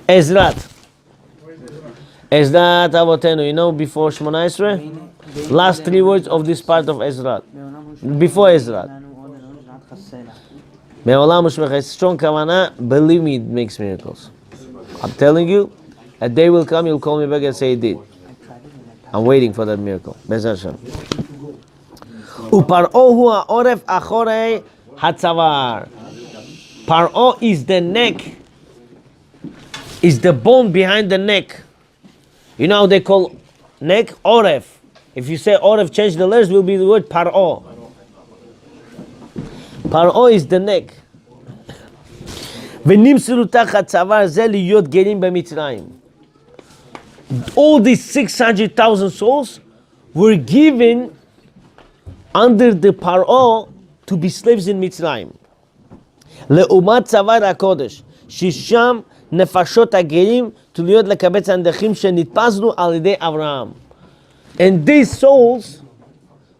Ezrat. Where is Ezra? Ezrat Avotenu, you know, before Shmona Esrei? Last 3 words of this part of Ezrat. Before Ezrat. Me'olam u'shmecha. Strong kavanah, believe me, it makes miracles. I'm telling you, a day will come, you'll call me back and say it did. I'm waiting for that miracle. Be'ezrat Hashem. Upar'o hu ha'oref achorei hatzavar. Par'o is the neck, is the bone behind the neck. You know how they call neck? Oref. If you say oref, change the letters, will be the word par'o. Par'o is the neck. ונמסרו תחת צוואר זה להיות גרים במצרים. All these 600,000 souls were given under the Paro to be slaves in Mitzrayim. לעומת צוואר הקודש, ששם נפשות הגרים תלויות לקבץ הנדחים שנתפסנו על ידי אברהם. And these souls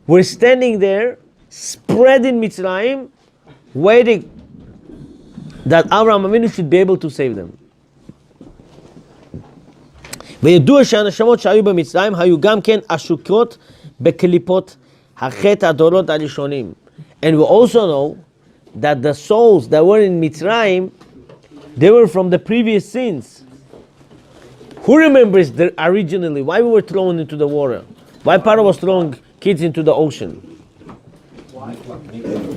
were standing there, spread in Mitzrayim, waiting that Avraham Avinu should be able to save them. וידוע שהנשמות שהיו במצרים היו גם כן עשוקות בקליפות החטא הדורות הראשונים. And we also know that the souls that were in Mitzrayim, they were from the previous sins. Who remembers originally why we were thrown into the water? Why Paro was throwing kids into the ocean?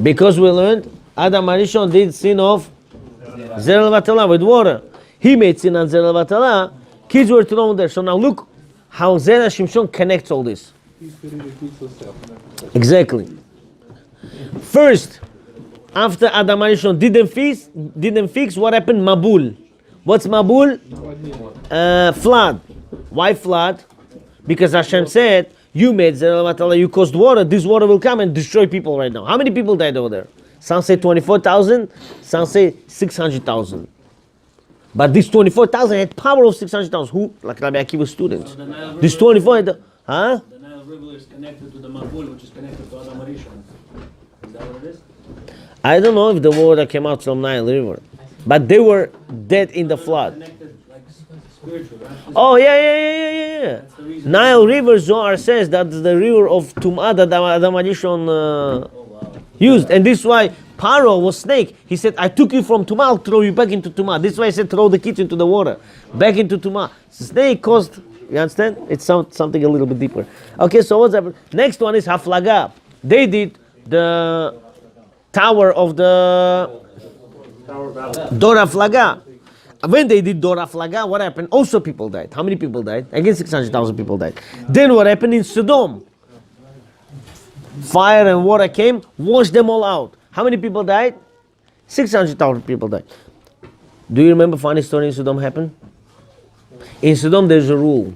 Because we learned Adam Arishon did sin of Zera Vatala with water. He made sin on Zera Vatala. Kids were thrown there. So now look how Zera Shimshon connects all this. Exactly. First, after Adam Arishon didn't fix, what happened? Mabul. What's Mabul? Flood. Why flood? Because Hashem said, you made Zera, you caused water, this water will come and destroy people right now. How many people died over there? Some say 24,000, some say 600,000. But this 24,000 had power of 600,000. Who? Like Rabbi Akiva's students. So the Nile This River- 24, huh? The Nile River is connected to the Mabul, which is connected to Adam Arishon. Is that what it is? I don't know if the water came out from Nile River, but they were dead in the flood. Connected, like spiritual, right? Oh yeah. That's the reason. Nile River, Zohar says that's the river of Tum'ah that Adam Arishon Oh wow. used, and this is why Paro was snake. He said, "I took you from Tum'ah, I'll throw you back into Tum'ah." This is why I said, "Throw the kids into the water, back into Tum'ah." Snake caused. You understand? It's something a little bit deeper. Okay, so what's happening? Next one is Haflaga. They did the tower of the Dora Flaga. When they did Dora Flaga, what happened? Also people died. How many people died? Again, 600,000 people died. Then what happened in Sodom? Fire and water came, washed them all out. How many people died? 600,000 people died. Do you remember funny story in Sodom happened? In Sodom there's a rule.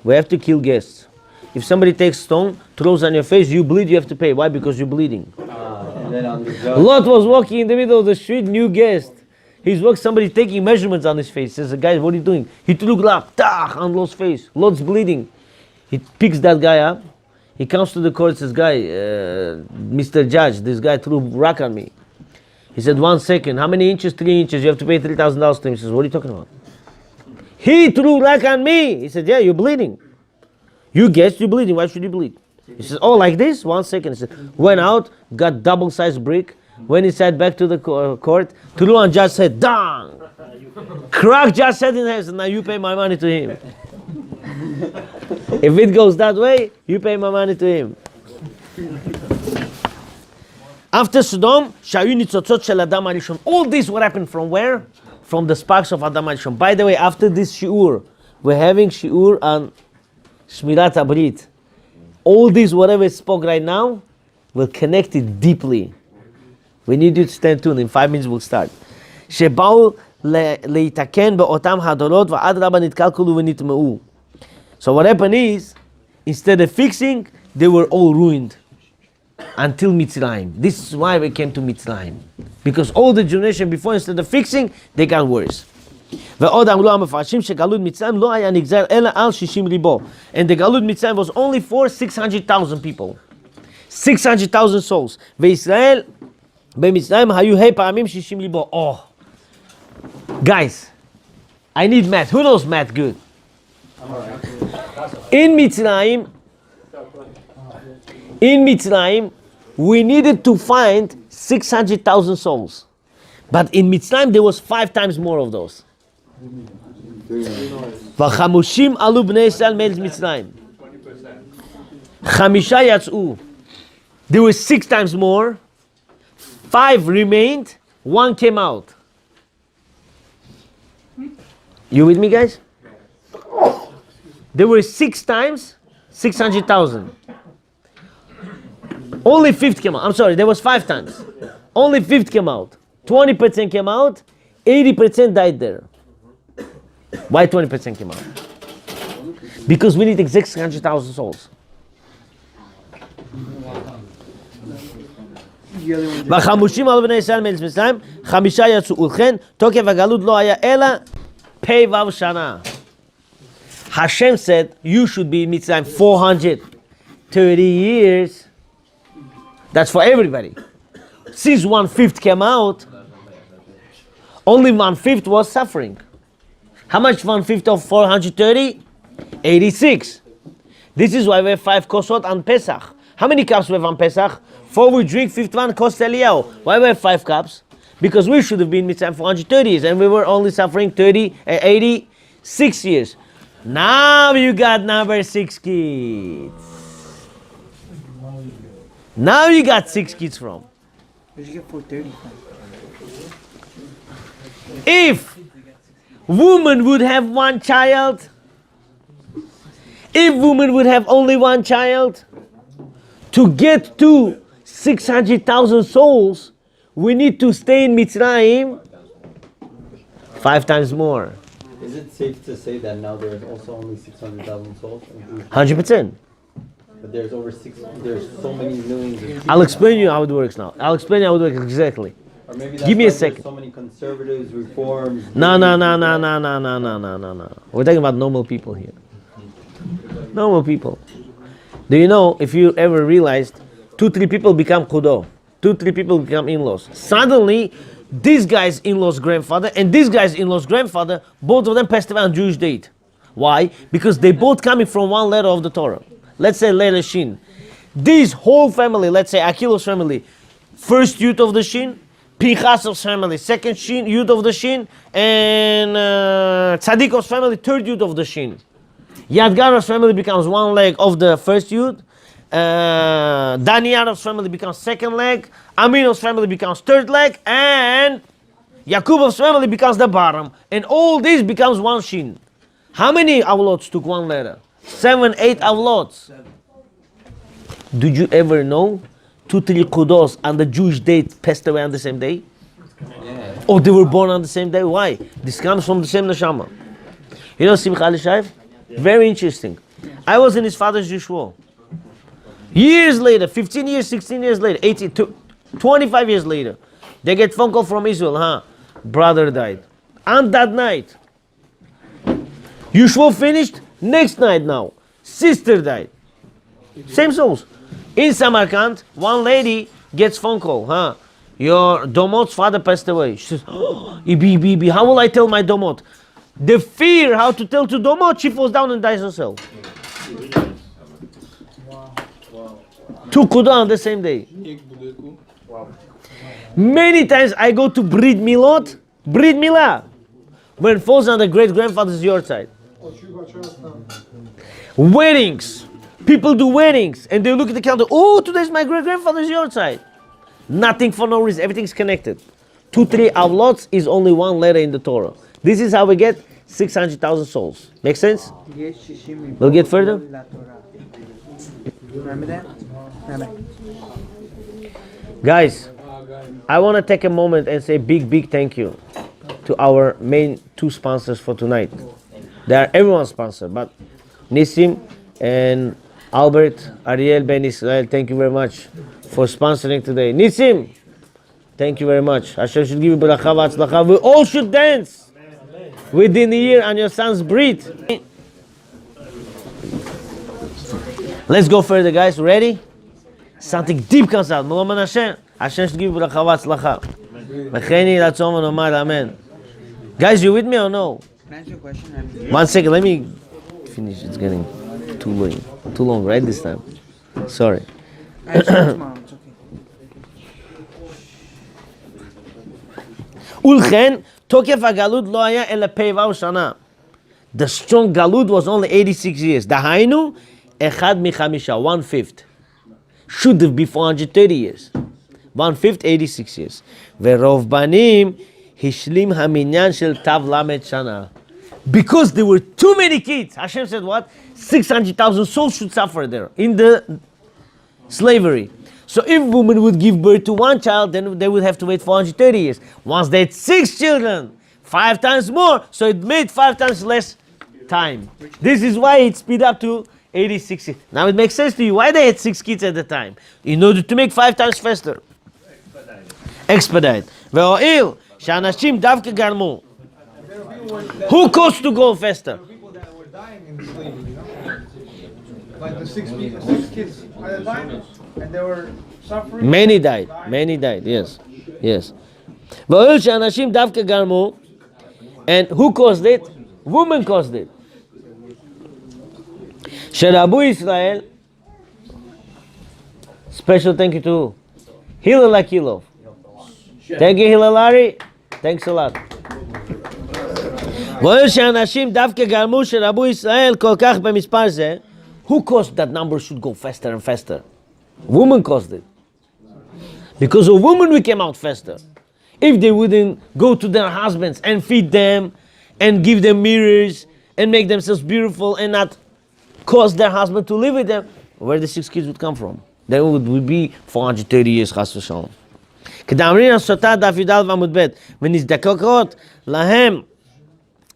We have to kill guests. If somebody takes stone, throws on your face, you bleed, you have to pay. Why? Because you're bleeding. And then on the judge. Lot was walking in the middle of the street, new guest. He's walking, somebody taking measurements on his face. Says, guys, what are you doing? He threw glock, on Lot's face. Lot's bleeding. He picks that guy up. He comes to the court, says, guy, Mr. Judge, this guy threw rock on me. He said, 1 second. How many inches? 3 inches. You have to pay $3,000 to him. He says, what are you talking about? He threw rock on me. He said, yeah, you're bleeding. You guessed you're bleeding. Why should you bleed? He says, oh, like this? 1 second. He said, went out, got double-sized brick, went inside back to the court, threw on Judge's head, dang! Cracked Judge's head in the head, and now you pay my money to him. If it goes that way, you pay my money to him. After Sodom, Shayu Nitzotzot Shel Adam Arishon. All this what happened from where? From the sparks of Adam Arishon. By the way, after this shiur, we're having shiur on Shmirat HaBrit. All this, whatever is spoke right now, will connect it deeply. We need you to stand tuned. In 5 minutes we'll start. שבאו להתקן באותם הדורות ואדרבה נתקלקלו ונטמעו. So what happened is, instead of fixing, they were all ruined until Mitzrayim. This is why we came to Mitzrayim. Because all the generation before, instead of fixing, they got worse. ועוד אמרו המפרשים שגלות מצרים לא היה נגזר אלא על 60 ריבו. And the גלות מצרים was only for 600,000 people. 600,000 souls. וישראל במצרים היו פעמים 60 ריבו. Oh. Guys, I need math. Who knows math good? In Mitzrayim, we needed to find 600,000 souls. But in Mitzrayim, there was 5 times more of those. וחמושים עלו בני ישראל מארץ מצרים. 5 יצאו. There were 6 times more. 5 remained. 1 came out. You with me, guys? There were 6 times 600,000. Only 5th came out. I'm sorry, there was 5 times. Only 5th came out. 20% came out. 80% died there. Why 20% came out? Because we need exact 600,000 souls. והחמושים עלו בני ישראל מארץ מצרים, 5 יצאו. ולכן תוקף הגלות לא היה אלא פ"ו שנה. Hashem said, you should be in Mitzrayim 430 years. That's for everybody. Since 1/5 came out, only 1/5 was suffering. How much 1/5 of 430? 86. This is why we have 5 kosot on Pesach. How many cups we have on Pesach? 4 we drink, 5th one, kos Eliyahu. Why we have 5 cups? Because we should have been in Mitzrayim 430 years, and we were only suffering 86 years. Now you got number 6 kids. Now you got 6 kids from. Where'd you get 430 from? If woman would have 1 child, if woman would have only 1 child, to get to 600,000 souls, we need to stay in Mitzrayim 5 times more. Is it safe to say that now there's also only 600,000 souls? 100%. But there's there's so many millions of people. I'll explain you how it works now. I'll explain you how it works exactly. Or maybe that's Give me a why there's second. so many conservatives, reforms. No. We're talking about normal people here. Normal people. Do you know, if you ever realized, 2-3 people become kudo, 2-3 people become in-laws. Suddenly, this guy's in-law's grandfather and this guy's in-law's grandfather, both of them passed away on Jewish date. Why? Because they both coming from one letter of the Torah. Let's say letter Shin. This whole family, let's say Akilov's family, first yud of the Shin, Pinchas's family, second Shin, yud of the Shin, and Tzadikov's family, third yud of the Shin. Yadgara's family becomes one leg of the first yud. Daniyarov's family becomes second leg. Aminov's family becomes third leg, and Yakubov's family becomes the bottom. And all this becomes one Shin. How many avlots took one letter? 7, 8 avlots. Did you ever know 2-3 kudos on the Jewish date passed away on the same day? Yeah. Or they were born on the same day? Why? This comes from the same neshama. You know Simcha Alishayev? Very interesting. I was in his father's yeshua. Years later, 15 years, 16 years later, 18, 25 years later, they get phone call from Israel, brother died. On that night. Yeshua finished, next night now. Sister died. Same souls. In Samarkand, one lady gets phone call, your Domot's father passed away. She says, Ibi, how will I tell my Domot? The fear how to tell to Domot, she falls down and dies herself. Two kuda on the same day. Many times I go to Brit Milah, when it falls on the great grandfather's your side. Weddings. People do weddings and they look at the calendar. Oh, today's my great grandfather's your side. Nothing for no reason. Everything's connected. 2-3 avlots is only one letter in the Torah. This is how we get 600,000 souls. Make sense? We'll get further. Remember that? Guys, I want to take a moment and say big thank you to our main 2 sponsors for tonight. They are everyone's sponsor, but Nissim and Albert Ariel Ben Israel, thank you very much for sponsoring today. Nissim, thank you very much. Hashem should give you bracha v'atzlacha. We all should dance within a year on your son's brit. Let's go further, guys. Ready? Something deep comes out. Melom Hashem. Hashem should give you bracha v'atzlacha. Mecheni ratzon v'nomar amen. Guys, you with me or no? Can I ask you a question? 1 second, let me finish. It's getting too long, right this time? Sorry. I ask you tomorrow. It's okay. Ulchen, tokef hagalut lo haya ela peivav shana. The strong galut was only 86 years. Dahainu, echad michamisha, 1/5. Should have been 430 years. 1/5, 86 years. Verov banim, hishlim haminyan shel tav lamed shana. Because there were too many kids. Hashem said what? 600,000 souls should suffer there in the slavery. So if women would give birth to one child, then they would have to wait 430 years. Once they had 6 children, 5 times more, so it made 5 times less time. This is why it speed up to 86 years. Now it makes sense to you why they had 6 kids at the time. In order to make 5 times faster. Expedite. Ve'o'il, she'anashim davke garmu. Who caused to go faster? People that were dying in slavery, like the 6 kids at the time, and they were suffering. Many died, yes. Ve'o'il she'anashim davke garmu. And who caused it? Women caused it. Sherabu Israel. Special thank you to Hillel Akilov. Thank you, Hillelari. Thanks a lot. Who caused that number should go faster and faster? Women caused it. Because of women we came out faster. If they wouldn't go to their husbands and feed them and give them mirrors and make themselves beautiful and not cause their husband to live with them, where the 6 kids would come from? Then it would be 430 years, chas v'shalom. כדאמרין הסוטה דף י"ד ועמוד ב' ונזדקקות להם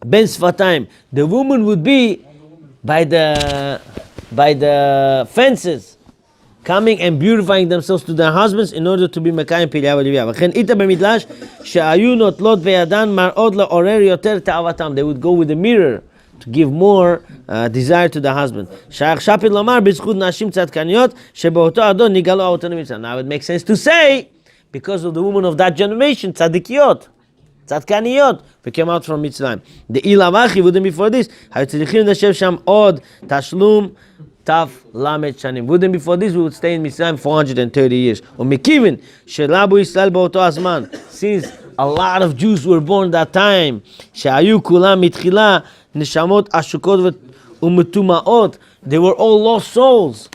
בין שפתיים. The woman would be by the fences, coming and beautifying themselves to their husbands in order to be מקיים פליה ולוויה. וכן איתה במדרש שהיו נוטלות בידן מראות לעורר יותר תאוותם. They would go with a mirror to give more desire to the husband. שייך שפיט לומר בזכות נשים צדקניות שבאותו אדון נגאלו האותנו מצרים. Now it makes sense to say because of the women of that generation, tzadikiyot, tzadkaniyot, who came out from Mitzrayim. The ilavachi wouldn't before this. היו צריכים לשב שם עוד תשלום תף למד שנים. Wouldn't before this we would stay in Mitzrayim 430 years. ומכיוון שרבו ישראל באותו הזמן, since a lot of Jews were born that time, שהיו כולם מתחילה נשמות עשוקות ומטומאות, they were all lost souls.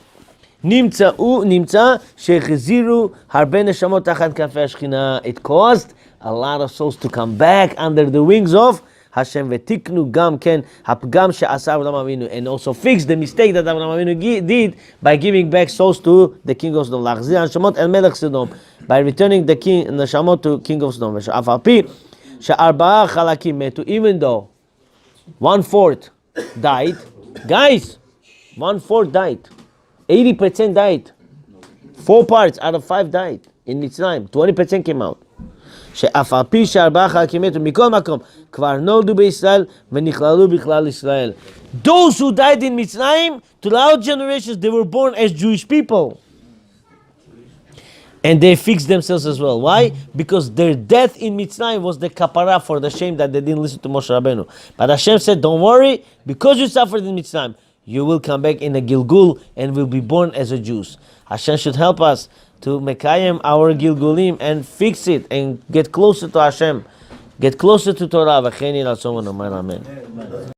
נמצא שהחזירו הרבה נשמות תחת כנפי השכינה. It caused a lot of souls to come back under the wings of Hashem. ותיקנו גם כן הפגם שעשה אברהם אבינו, and also fix the mistake that אברהם אבינו did by giving back souls to the king of Sodom. להחזיר הנשמות אל מלך סדום, by returning the נשמות to king of Sodom. ושאף על פי שארבעה חלקים מתו, even though 1/4 died, guys, 1/4 died, 80% died, 4 parts out of 5 died in Mitzrayim, 20% came out. שאף על פי שארבעה חלקים מתו מכל מקום כבר נולדו בישראל ונכללו בכלל ישראל. Those who died in Mitzrayim, throughout generations, they were born as Jewish people. And they fixed themselves as well. Why? Because their death in Mitzrayim was the kapara for the shame that they didn't listen to Moshe Rabbeinu. But Hashem said, don't worry, because you suffered in Mitzrayim, you will come back in a Gilgul and will be born as a Jews. Hashem should help us to mekayem our Gilgulim and fix it and get closer to Hashem, get closer to Torah. Amen.